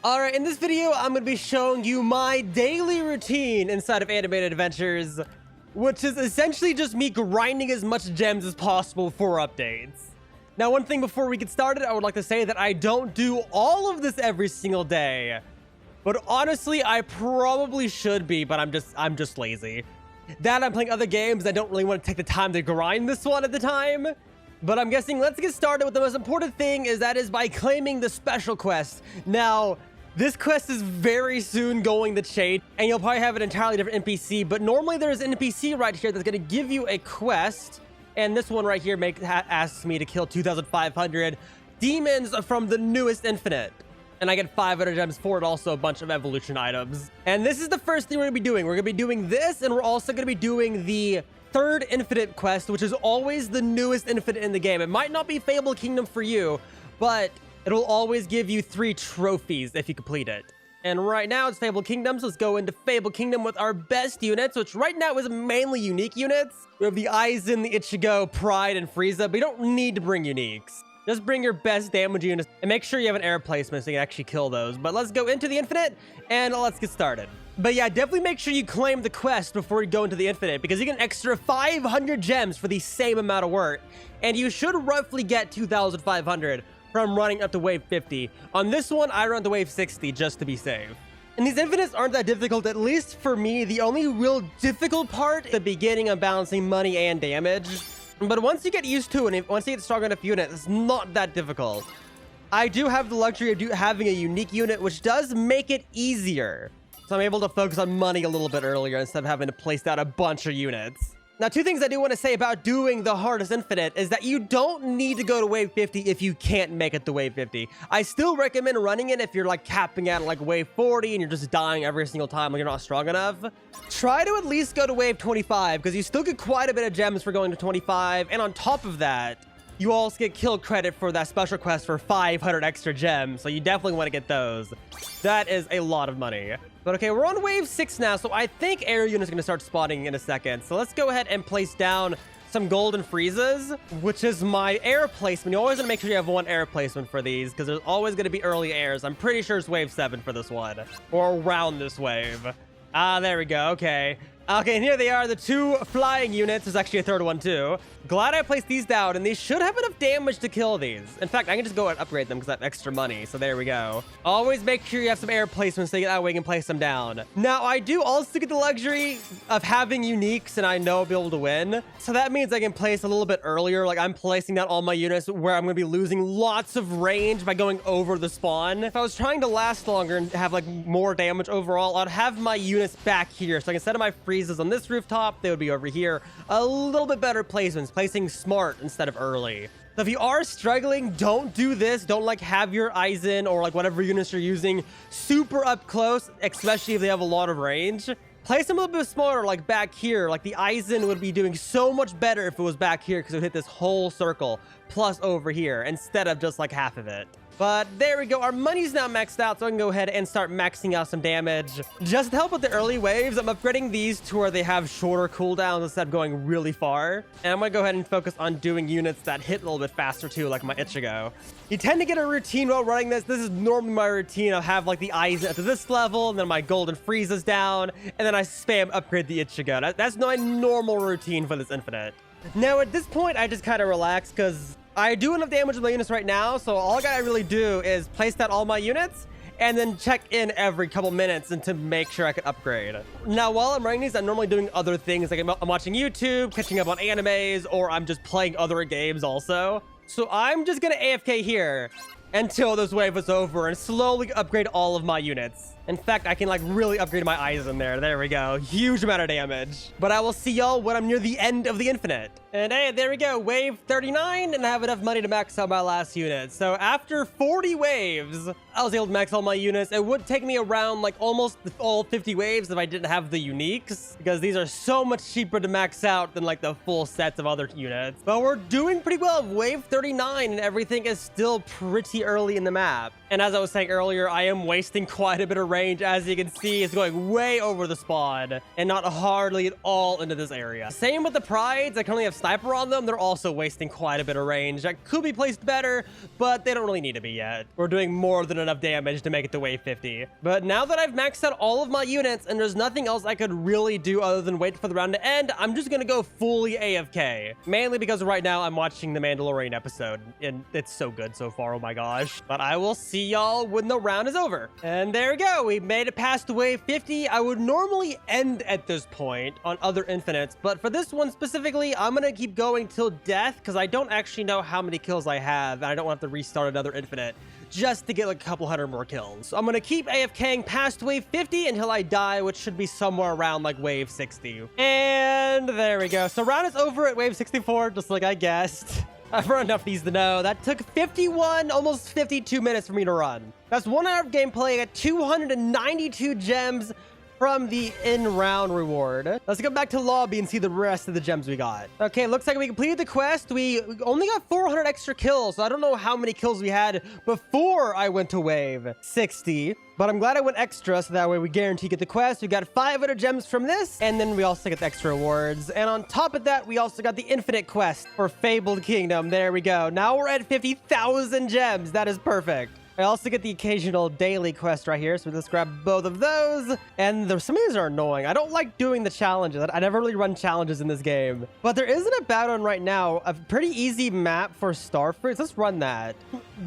Alright, in this video, I'm going to be showing you my daily routine inside of Animated Adventures, which is essentially just me grinding as much gems as possible for updates. Now, one thing before we get started, I would like to say that I don't do all of this every single day. But honestly, I probably should be, but I'm just lazy. That I'm playing other games, I don't really want to take the time to grind this one at the time. But I'm guessing let's get started with the most important thing, that is by claiming the special quest. Now, this quest is very soon going to change, and you'll probably have an entirely different NPC, but normally there's an NPC right here that's going to give you a quest, and this one right here asks me to kill 2,500 demons from the newest Infinite. And I get 500 gems for it, also a bunch of evolution items. And this is the first thing we're going to be doing. We're going to be doing this, and we're also going to be doing the third Infinite quest, which is always the newest Infinite in the game. It might not be Fable Kingdom for you, but it'll always give you 3 trophies if you complete it. And right now it's Fable Kingdom, so let's go into Fable Kingdom with our best units, which right now is mainly unique units. We have the Aizen, the Ichigo, Pride, and Frieza, but you don't need to bring uniques. Just bring your best damage units and make sure you have an air placement so you can actually kill those. But let's go into the Infinite and let's get started. But yeah, definitely make sure you claim the quest before you go into the Infinite, because you get an extra 500 gems for the same amount of work. And you should roughly get 2,500 from running up to wave 50. On this one, I run to wave 60 just to be safe. And these Infinites aren't that difficult, at least for me. The only real difficult part is the beginning of balancing money and damage. But once you get used to it, and once you get strong enough units, it's not that difficult. I do have the luxury of having a unique unit, which does make it easier. So I'm able to focus on money a little bit earlier instead of having to place down a bunch of units. Now, 2 things I do want to say about doing the hardest Infinite is that you don't need to go to wave 50 if you can't make it to wave 50. I still recommend running it if you're like capping at like wave 40 and you're just dying every single time like you're not strong enough. Try to at least go to wave 25 because you still get quite a bit of gems for going to 25. And on top of that, you also get kill credit for that special quest for 500 extra gems. So you definitely want to get those. That is a lot of money. But okay, we're on wave 6 now, so I think air unit is going to start spawning in a second. So let's go ahead and place down some golden Friezas, which is my air placement. You always want to make sure you have 1 air placement for these, because there's always going to be early airs. I'm pretty sure it's wave 7 for this one, or around this wave. Ah, there we go. Okay. Okay, and here they are, the 2 flying units. There's actually a 3rd one, too. Glad I placed these down, and these should have enough damage to kill these. In fact, I can just go and upgrade them because I have extra money, so there we go. Always make sure you have some air placements so that way you can place them down. Now, I do also get the luxury of having uniques, and I know I'll be able to win. So that means I can place a little bit earlier. Like, I'm placing down all my units where I'm going to be losing lots of range by going over the spawn. If I was trying to last longer and have, like, more damage overall, I'd have my units back here. So instead of my Friezas on this rooftop, they would be over here. A little bit better placements, placing smart instead of early. So if you are struggling, don't do this. Don't like have your Aizen or like whatever units you're using super up close, especially if they have a lot of range. Place them a little bit smarter, like back here. Like the Aizen would be doing so much better if it was back here because it would hit this whole circle plus over here instead of just like half of it. But there we go. Our money's now maxed out, so I can go ahead and start maxing out some damage. Just to help with the early waves, I'm upgrading these to where they have shorter cooldowns instead of going really far. And I'm going to go ahead and focus on doing units that hit a little bit faster too, like my Ichigo. You tend to get a routine while running this. This is normally my routine. I'll have like the eyes at this level, and then my golden Frieza's down, and then I spam upgrade the Ichigo. That's my normal routine for this Infinite. Now, at this point, I just kind of relax because I do enough damage with my units right now, so all I gotta really do is place down all my units and then check in every couple minutes and to make sure I can upgrade. Now, while I'm running these, I'm normally doing other things, like I'm watching YouTube, catching up on animes, or I'm just playing other games also. So I'm just gonna AFK here until this wave is over and slowly upgrade all of my units. In fact, I can like really upgrade my eyes in there. There we go. Huge amount of damage. But I will see y'all when I'm near the end of the Infinite. And hey, there we go. Wave 39, and I have enough money to max out my last unit. So after 40 waves, I was able to max all my units. It would take me around like almost all 50 waves if I didn't have the uniques, because these are so much cheaper to max out than like the full sets of other units. But we're doing pretty well. Wave 39, and everything is still pretty early in the map. And as I was saying earlier, I am wasting quite a bit of range, as you can see, is going way over the spawn and not hardly at all into this area. Same with the prides. I currently have sniper on them. They're also wasting quite a bit of range. That could be placed better, but they don't really need to be yet. We're doing more than enough damage to make it to wave 50. But now that I've maxed out all of my units and there's nothing else I could really do other than wait for the round to end, I'm just gonna go fully AFK. Mainly because right now I'm watching the Mandalorian episode and it's so good so far, oh my gosh. But I will see y'all when the round is over. And there we go, we made it past wave 50. I would normally end at this point on other infinites, but for this one specifically, I'm gonna keep going till death because I don't actually know how many kills I have and I don't want to restart another infinite just to get like a couple hundred more kills. So I'm gonna keep AFKing past wave 50 until I die, which should be somewhere around like wave 60. And there we go. So round is over at wave 64, just like I guessed. I've run enough of these to know. That took 51, almost 52 minutes for me to run. That's 1 hour of gameplay at 292 gems from the in-round reward. Let's go back to lobby and see the rest of the gems we got. Okay, looks like we completed the quest. We only got 400 extra kills, so I don't know how many kills we had before I went to wave 60. But I'm glad I went extra, so that way we guarantee get the quest. We got 500 gems from this, and then we also get the extra rewards. And on top of that, we also got the infinite quest for Fabled Kingdom. There we go. Now we're at 50,000 gems. That is perfect. I also get the occasional daily quest right here, so let's grab both of those. And some of these are annoying. I don't like doing the challenges. I never really run challenges in this game. But there isn't a bad one right now. A pretty easy map for starfruits. Let's run that.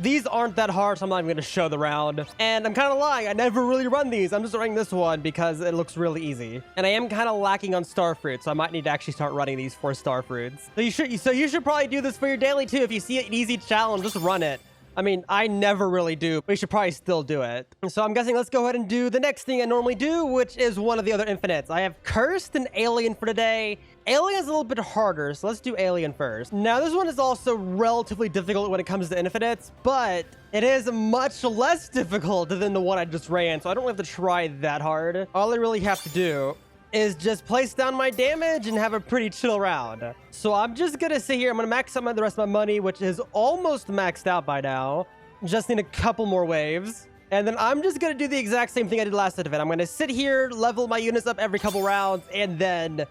These aren't that hard, so I'm not even going to show the round. And I'm kind of lying. I never really run these. I'm just running this one because it looks really easy. And I am kind of lacking on starfruits, so I might need to actually start running these for starfruits. So you should probably do this for your daily too. If you see an easy challenge, just run it. I mean, I never really do, but you should probably still do it. So I'm guessing let's go ahead and do the next thing I normally do, which is one of the other infinites. I have Cursed and Alien for today. Alien is a little bit harder, so let's do Alien first. Now, this one is also relatively difficult when it comes to infinites, but it is much less difficult than the one I just ran, so I don't have to try that hard. All I really have to do is just place down my damage and have a pretty chill round. So I'm just gonna sit here. I'm gonna max out the rest of my money, which is almost maxed out by now. Just need a couple more waves. And then I'm just gonna do the exact same thing I did last event. I'm gonna sit here, level my units up every couple rounds, and then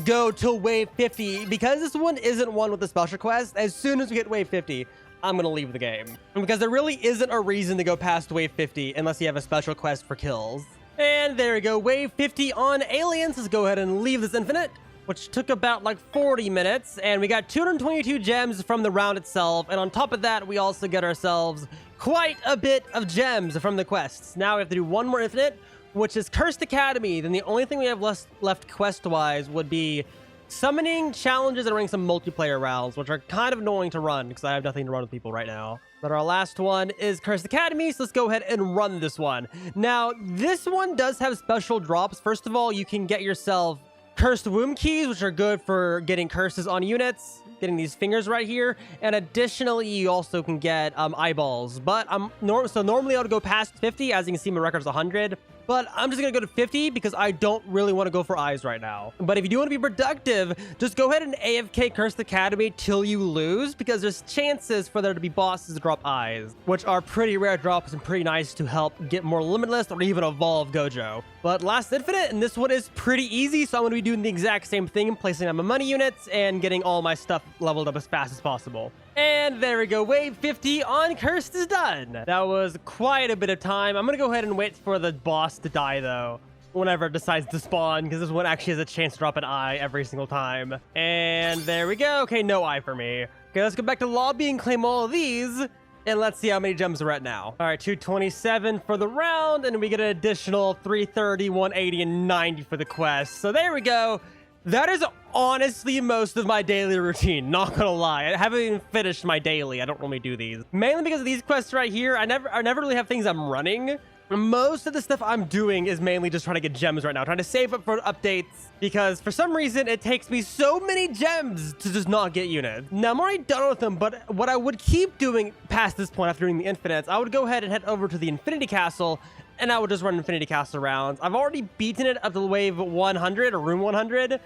go to wave 50. Because this one isn't one with the special quest, as soon as we hit wave 50, I'm gonna leave the game. Because there really isn't a reason to go past wave 50 unless you have a special quest for kills. And there we go, wave 50 on aliens. Let's go ahead and leave this infinite, which took about like 40 minutes. And we got 222 gems from the round itself. And on top of that, we also get ourselves quite a bit of gems from the quests. Now we have to do one more infinite, which is Cursed Academy. Then the only thing we have left quest-wise would be summoning challenges and running some multiplayer rounds, which are kind of annoying to run because I have nothing to run with people right now. But our last one is Cursed Academy, so let's go ahead and run this one. Now, this one does have special drops. First of all, you can get yourself Cursed Womb Keys, which are good for getting curses on units, getting these fingers right here. And additionally, you also can get eyeballs. But normally I would go past 50, as you can see my record's 100. But I'm just going to go to 50 because I don't really want to go for eyes right now. But if you do want to be productive, just go ahead and AFK Cursed Academy till you lose, because there's chances for there to be bosses to drop eyes, which are pretty rare drops and pretty nice to help get more limitless or even evolve Gojo. But last infinite, and this one is pretty easy, so I'm going to be doing the exact same thing, placing on my money units and getting all my stuff leveled up as fast as possible. And there we go, wave 50 on Cursed is done. That was quite a bit of time. I'm gonna go ahead and wait for the boss to die though, whenever it decides to spawn, because this one actually has a chance to drop an eye every single time. And there we go. Okay, no eye for me. Okay, let's go back to lobby and claim all of these. And let's see how many gems we're at now. All right, 227 for the round, and we get an additional 330, 180, and 90 for the quest. So there we go. That is honestly most of my daily routine, not gonna lie. I haven't even finished my daily. I don't normally do these. Mainly because of these quests right here. I never really have things I'm running. Most of the stuff I'm doing is mainly just trying to get gems right now, trying to save up for updates, because for some reason it takes me so many gems to just not get units. Now I'm already done with them, but what I would keep doing past this point after doing the infinites, I would go ahead and head over to the Infinity Castle, and I would just run Infinity Castle rounds. I've already beaten it up to wave 100 or room 100.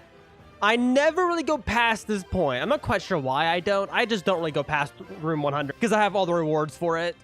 I never really go past this point. I'm not quite sure why I don't. I just don't really go past room 100 because I have all the rewards for it.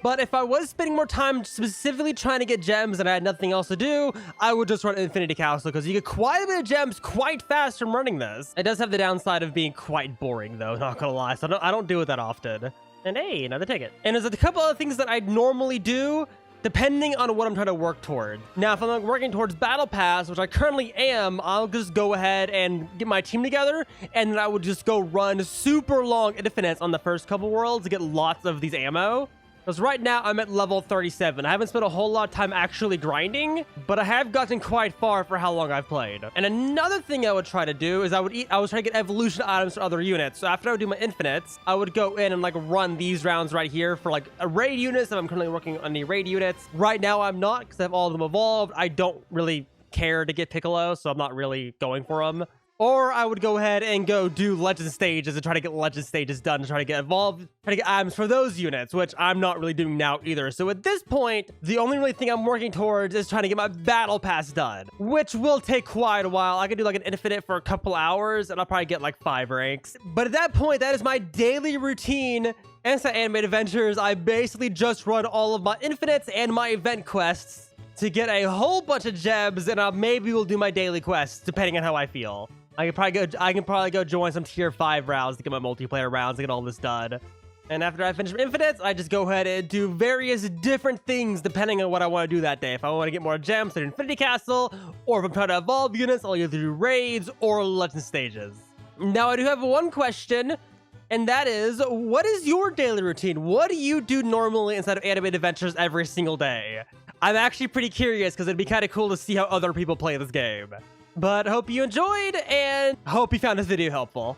But if I was spending more time specifically trying to get gems and I had nothing else to do, I would just run Infinity Castle because you get quite a bit of gems quite fast from running this. It does have the downside of being quite boring though, not gonna lie. So I don't do it that often. And hey, another ticket. And there's a couple other things that I'd normally do depending on what I'm trying to work toward. Now, if I'm like working towards Battle Pass, which I currently am, I'll just go ahead and get my team together, and then I would just go run super long infinites on the first couple worlds to get lots of these ammo. Because right now, I'm at level 37. I haven't spent a whole lot of time actually grinding, but I have gotten quite far for how long I've played. And another thing I would try to do is I was trying to get evolution items for other units. So after I would do my infinites, I would go in and like run these rounds right here for like a raid units. If I'm currently working on the raid units. Right now, I'm not because I have all of them evolved. I don't really care to get Piccolo, so I'm not really going for them. Or I would go ahead and go do legend stages and try to get legend stages done to try to get evolved, try to get items for those units, which I'm not really doing now either. So at this point, the only really thing I'm working towards is trying to get my battle pass done, which will take quite a while. I could do like an infinite for a couple hours and I'll probably get like 5 ranks. But at that point, that is my daily routine. Inside Animated Adventures, I basically just run all of my infinites and my event quests to get a whole bunch of gems, and maybe we'll do my daily quests depending on how I feel. I can probably go join some tier 5 rounds to get my multiplayer rounds to get all this done. And after I finish infinites, I just go ahead and do various different things depending on what I want to do that day. If I want to get more gems, I do Infinity Castle, or if I'm trying to evolve units, I'll either do raids or legend stages. Now I do have one question, and that is, what is your daily routine? What do you do normally inside of Animated Adventures every single day? I'm actually pretty curious because it'd be kind of cool to see how other people play this game. But hope you enjoyed and hope you found this video helpful.